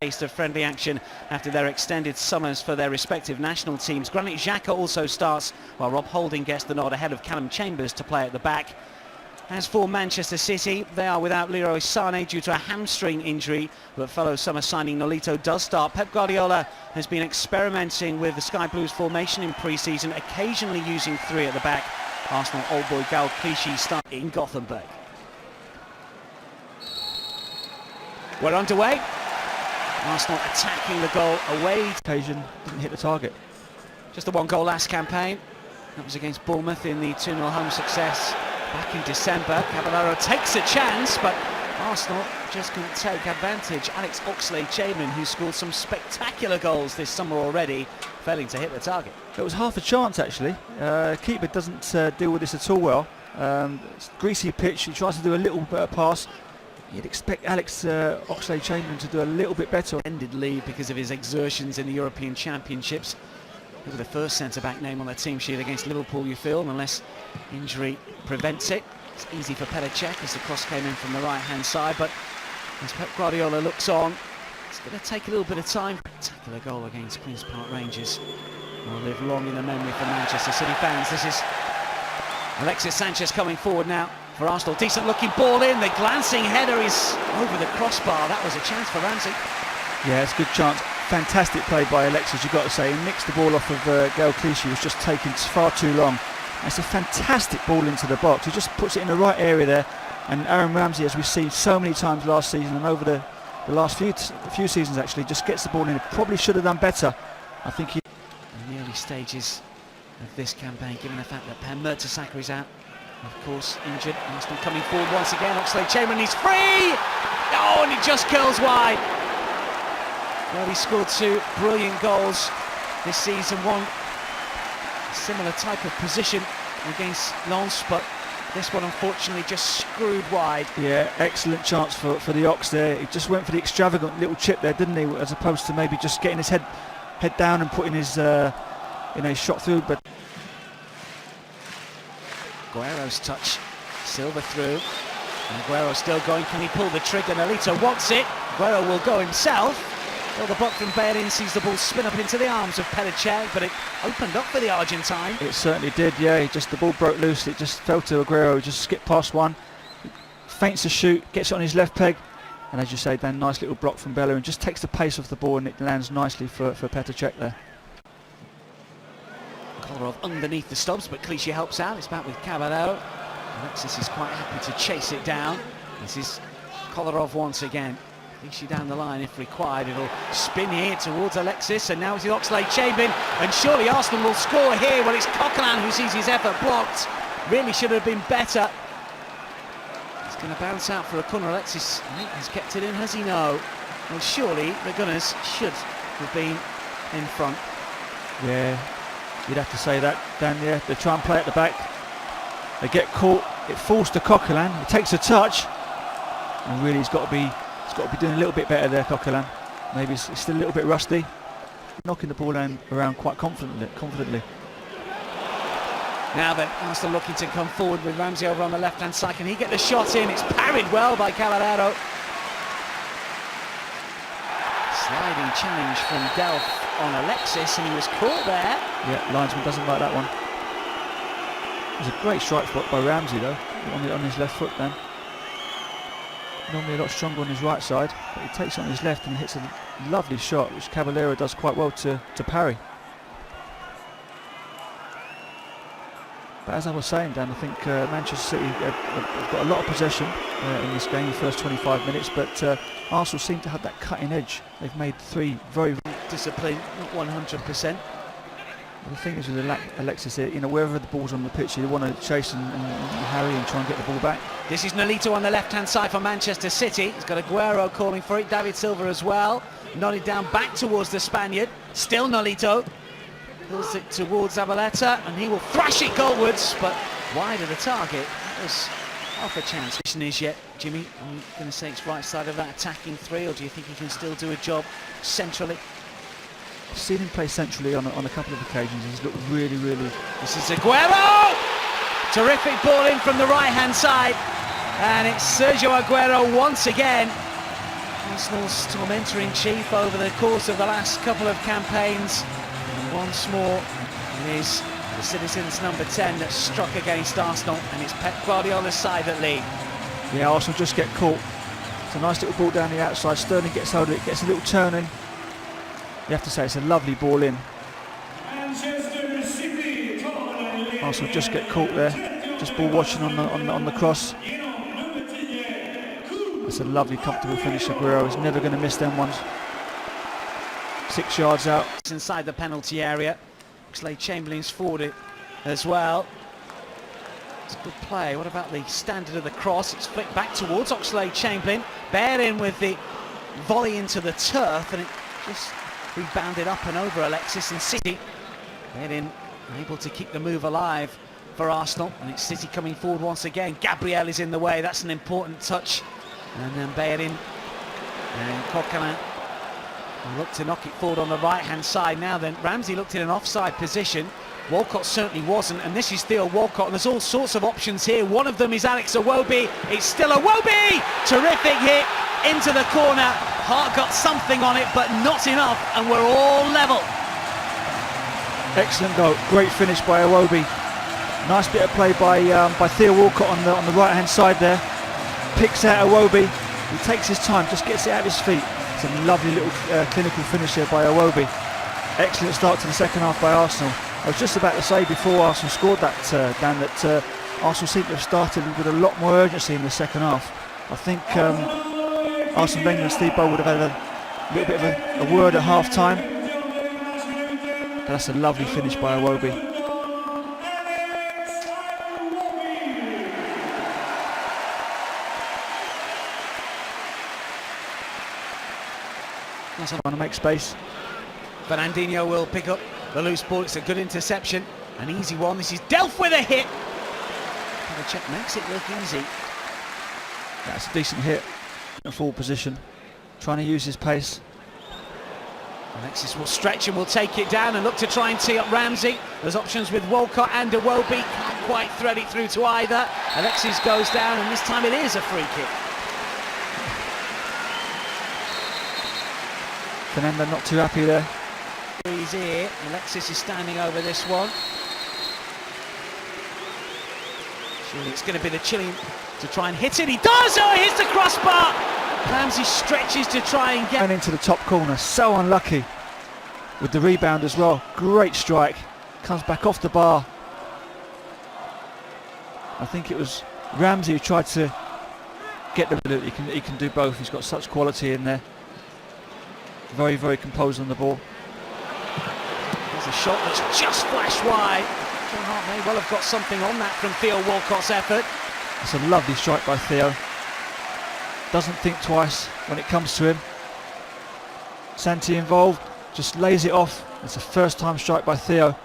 taste of friendly action after their extended summers for their respective national teams. Granit Xhaka also starts, while Rob Holding gets the nod ahead of Callum Chambers to play at the back. As for Manchester City, they are without Leroy Sané due to a hamstring injury, but fellow summer signing Nolito does start. Pep Guardiola has been experimenting with the Sky Blues formation in pre-season, occasionally using three at the back. Arsenal old boy Kelechi start in Gothenburg. We're underway. Arsenal attacking the goal away. Occasion didn't hit the target. Just the one goal last campaign. That was against Bournemouth in the 2-0 home success back in December. Caballero takes a chance, but Arsenal just couldn't take advantage. Alex Oxlade-Chamberlain, who scored some spectacular goals this summer already, failing to hit the target. It was half a chance actually. Keeper doesn't deal with this at all well. Greasy pitch, he tries to do a little bit of pass. You'd expect Alex Oxlade-Chamberlain to do a little bit better. Ended lead because of his exertions in the European Championships. He was the first centre-back name on the team sheet against Liverpool, you feel, unless injury prevents it. It's easy for Cech as the cross came in from the right-hand side, but as Pep Guardiola looks on, it's going to take a little bit of time. Spectacular goal against Queen's Park Rangers will live long in the memory for Manchester City fans. This is Alexis Sanchez coming forward now for Arsenal. Decent looking ball in, the glancing header is over the crossbar. That was a chance for Ramsey. Yeah, it's a good chance. Fantastic play by Alexis, you've got to say. He mixed the ball off of Kelechi, who was just taking far too long. It's a fantastic ball into the box. He just puts it in the right area there. And Aaron Ramsey, as we've seen so many times last season and over the last few seasons actually, just gets the ball in. He probably should have done better. I think he... In the early stages of this campaign, given the fact that Mertesacker is out, of course, injured. Arsenal coming forward once again. Oxlade-Chamberlain is free! Oh, and it just curls wide. Well, he scored two brilliant goals this season. One similar type of position against Lens, but this one unfortunately just screwed wide. Yeah, excellent chance for the Ox there. He just went for the extravagant little chip there, didn't he? As opposed to maybe just getting his head down and putting his shot through. But Aguero's touch, Silva through. And Aguero still going. Can he pull the trigger? Nolito wants it. Aguero will go himself. Well, the block from Bailey sees the ball spin up into the arms of Cech, but it opened up for the Argentine. It certainly did, yeah. The ball broke loose. It just fell to Aguero. He just skipped past one, feints a shoot, gets it on his left peg, and as you say, then nice little block from Bellerin, just takes the pace off the ball, and it lands nicely for Cech there. Kolarov underneath the stubs, but Kelechi helps out. It's back with Caballero. Alexis is quite happy to chase it down. This is Kolarov once again. Kelechi down the line if required. It'll spin here towards Alexis, and now it's Oxlade-Chamberlain, and surely Arsenal will score here. Well, it's Coquelin who sees his effort blocked. Really should have been better. It's going to bounce out for a corner. Alexis, I think, has kept it in, has he? No. Well, surely the Gunners should have been in front. Yeah, you'd have to say that, Dan. Yeah, they try and play at the back. They get caught. It falls to Coquelin. It takes a touch, and really he's got to be doing a little bit better there, Coquelin. Maybe he's still a little bit rusty. Knocking the ball around quite confidently. Now that Arsenal looking to come forward with Ramsey over on the left-hand side. Can he get the shot in? It's parried well by Caballero. Sliding challenge from Delph on Alexis, and he was caught there. Yeah, linesman doesn't like that one. It was a great strike spot by Ramsey though, on his left foot then. Normally a lot stronger on his right side, but he takes it on his left and hits a lovely shot, which Caballero does quite well to parry. But as I was saying, Dan, I think Manchester City have got a lot of possession in this game, the first 25 minutes, but Arsenal seem to have that cutting edge. They've made three very disciplined, not 100%. The thing is with Alexis here, wherever the ball's on the pitch, you want to chase and harry and try and get the ball back. This is Nolito on the left-hand side for Manchester City. He's got Aguero calling for it, David Silva as well. Nodded down back towards the Spaniard. Still Nolito. Pulls it towards Zabaleta, and he will thrash it goalwards, but wide of the target. That was half a chance. Is yet, Jimmy, are you going to say it's right side of that attacking three, or do you think he can still do a job centrally? I've seen him play centrally on a couple of occasions. He's looked really... This is Aguero! Terrific ball in from the right-hand side. And it's Sergio Aguero once again. Arsenal's tormentor-in-chief over the course of the last couple of campaigns. And once more, it is the Citizens' number 10 that struck against Arsenal, and it's Pep Guardiola's side that lead. Yeah, Arsenal just get caught. It's a nice little ball down the outside. Sterling gets hold of it, gets a little turn in. You have to say it's a lovely ball in. Manchester City. Arsenal just get caught there. Just ball watching on the cross. It's a lovely, comfortable finish. Aguero is never going to miss them ones. 6 yards out. It's inside the penalty area. Oxlade-Chamberlain's forward it as well. It's a good play. What about the standard of the cross? It's flicked back towards Oxlade-Chamberlain. Bared in with the volley into the turf, and it just rebounded up and over Alexis and City. Bared in, able to keep the move alive for Arsenal, and it's City coming forward once again. Gabriel is in the way. That's an important touch. And then Bared in, and Coquelin looked to knock it forward on the right-hand side. Now then, Ramsey looked in an offside position. Walcott certainly wasn't, and this is Theo Walcott, and there's all sorts of options here. One of them is Alex Iwobi. It's still Iwobi! Terrific hit into the corner. Hart got something on it, but not enough, and we're all level. Excellent goal. Great finish by Iwobi. Nice bit of play by Theo Walcott on the right-hand side there. Picks out Iwobi. He takes his time, just gets it out of his feet. It's a lovely little clinical finish here by Iwobi. Excellent start to the second half by Arsenal. I was just about to say before Arsenal scored that, Dan, that Arsenal seemed to have started with a lot more urgency in the second half. I think Arsene Wenger and Steve Bold would have had a little bit of a word at half-time. But that's a lovely finish by Iwobi. Trying to make space. Fernandinho will pick up the loose ball. It's a good interception, an easy one. This is Delph with a hit. The check makes it look easy. That's a decent hit in a full position, trying to use his pace. Alexis will stretch and will take it down and look to try and tee up Ramsey. There's options with Walcott and Iwobi. Can't quite thread it through to either. Alexis goes down, and this time it is a free kick. Fernando not too happy there. He's here. Alexis is standing over this one. Surely it's going to be the Chilean to try and hit it. He does! Oh, he hits the crossbar! Ramsey stretches to try and get... And into the top corner. So unlucky with the rebound as well. Great strike. Comes back off the bar. I think it was Ramsey who tried to get the... He can do both. He's got such quality in there. Very, very composed on the ball. There's a shot that's just flashed wide. John Hart may well have got something on that from Theo Walcott's effort. It's a lovely strike by Theo. Doesn't think twice when it comes to him. Santi involved, just lays it off. It's a first time strike by Theo.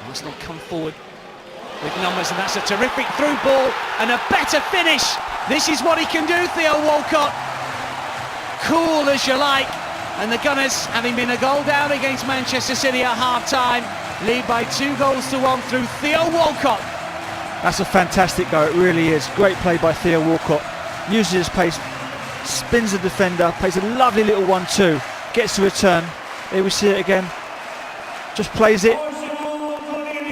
Arsenal come forward with numbers, and that's a terrific through ball and a better finish. This is what he can do, Theo Walcott. Cool as you like. And the Gunners, having been a goal down against Manchester City at half-time, lead by 2-1 through Theo Walcott. That's a fantastic goal, it really is. Great play by Theo Walcott. Uses his pace, spins the defender, plays a lovely little 1-2, gets the return. Here we see it again. Just plays it.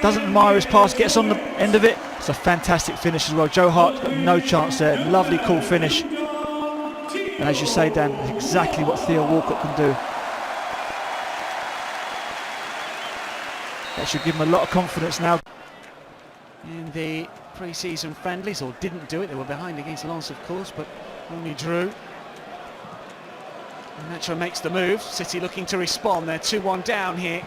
Doesn't admire his pass, gets on the end of it. It's a fantastic finish as well. Joe Hart's got no chance there. Lovely, cool finish. And as you say, Dan, exactly what Theo Walcott can do. That should give him a lot of confidence now. In the pre-season friendlies, or didn't do it. They were behind against Lens, of course, but only drew. Iheanacho makes the move. City looking to respond. They're 2-1 down here.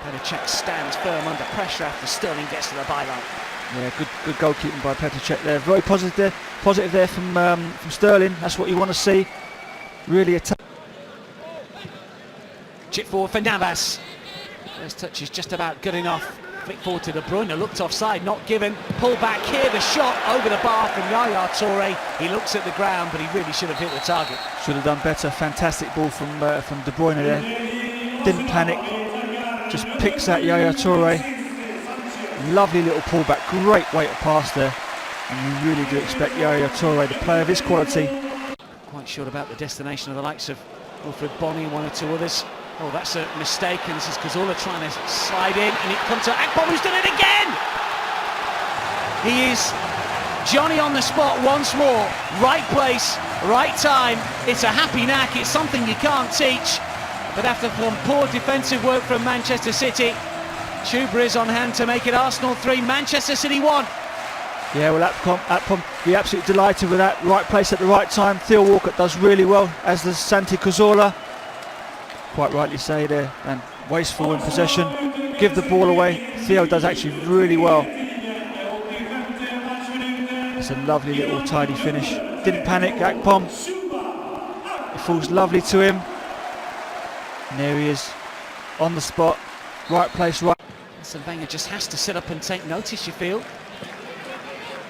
Petr stands firm under pressure after Sterling gets to the byline. Yeah, good goalkeeping by Petr there. Very positive there from Sterling. That's what you want to see. Really attack. Chip forward for Navas. First touch is just about good enough. Flick forward to De Bruyne, looked offside, not given. Pull back here, the shot over the bar from Yaya Toure. He looks at the ground, but he really should have hit the target. Should have done better. Fantastic ball from De Bruyne there. Didn't panic. Just picks out Yaya Toure. Lovely little pullback, great weight of pass there. And we really do expect Yaya Toure, the player of his quality. Quite sure about the destination of the likes of Wilfred Bonny, one or two others. Oh, that's a mistake, and this is Cazorla trying to slide in, and it comes to Akpom, who's done it again! He is Johnny on the spot once more. Right place, right time. It's a happy knack, it's something you can't teach. But after some poor defensive work from Manchester City, Chuba is on hand to make it Arsenal 3, Manchester City 1. Yeah, well, Akpom be absolutely delighted with that. Right place at the right time. Theo Walcott does really well, as does Santi Cazorla. Quite rightly say there, and wasteful in possession. Give the ball away. Theo does actually really well. It's a lovely little tidy finish. Didn't panic, Akpom. It falls lovely to him. And there he is, on the spot. Right place, right. Wenger just has to sit up and take notice, you feel.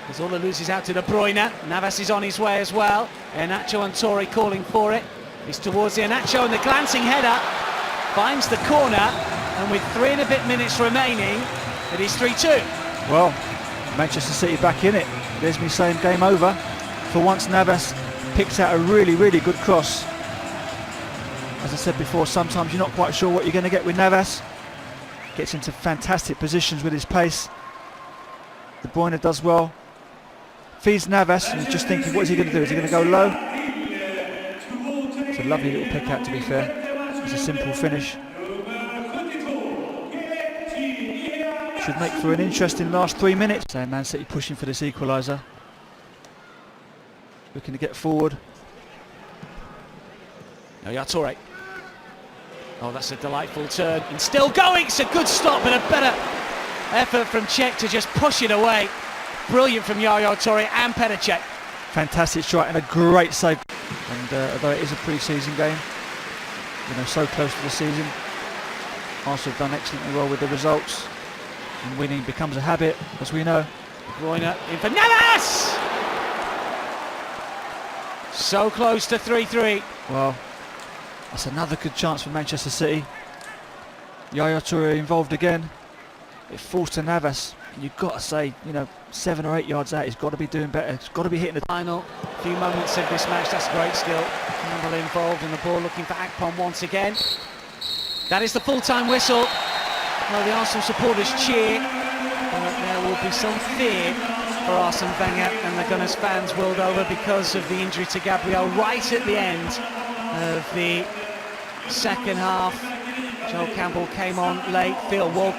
Cazorla loses out to De Bruyne. Navas is on his way as well. Iheanacho and Toure calling for it. He's towards Iheanacho, and the glancing header finds the corner, and with 3 and a bit minutes remaining, it is 3-2. Well, Manchester City back in it. There's me saying game over. For once, Navas picks out a really, really good cross. As I said before, sometimes you're not quite sure what you're going to get with Navas. Gets into fantastic positions with his pace. De Bruyne does well. Feeds Navas, and he's just thinking, what is he going to do? Is he going to go low? It's a lovely little pick out, to be fair. It's a simple finish. Should make for an interesting last 3 minutes. So Man City pushing for this equaliser. Looking to get forward. Yaya Toure. Oh, that's a delightful turn. And still going. It's a good stop, but a better effort from Cech to just push it away. Brilliant from Yaya Toure and Cech. Fantastic strike and a great save. And although it is a pre-season game, you know, so close to the season, Arsenal have done excellently well with the results, and winning becomes a habit, as we know. De Bruyne in for Navas! So close to 3-3. Well, that's another good chance for Manchester City. Yaya Toure involved again. It falls to Navas. You've got to say, you know, 7 or 8 yards out, he's got to be doing better. He's got to be hitting the final few moments of this match. That's great skill. Campbell involved in the ball, looking for Akpom once again. That is the full-time whistle. Well, the Arsenal supporters cheer, but there will be some fear for Arsene Wenger and the Gunners fans world over because of the injury to Gabriel right at the end of the second half. Joel Campbell came on late. Theo Walcott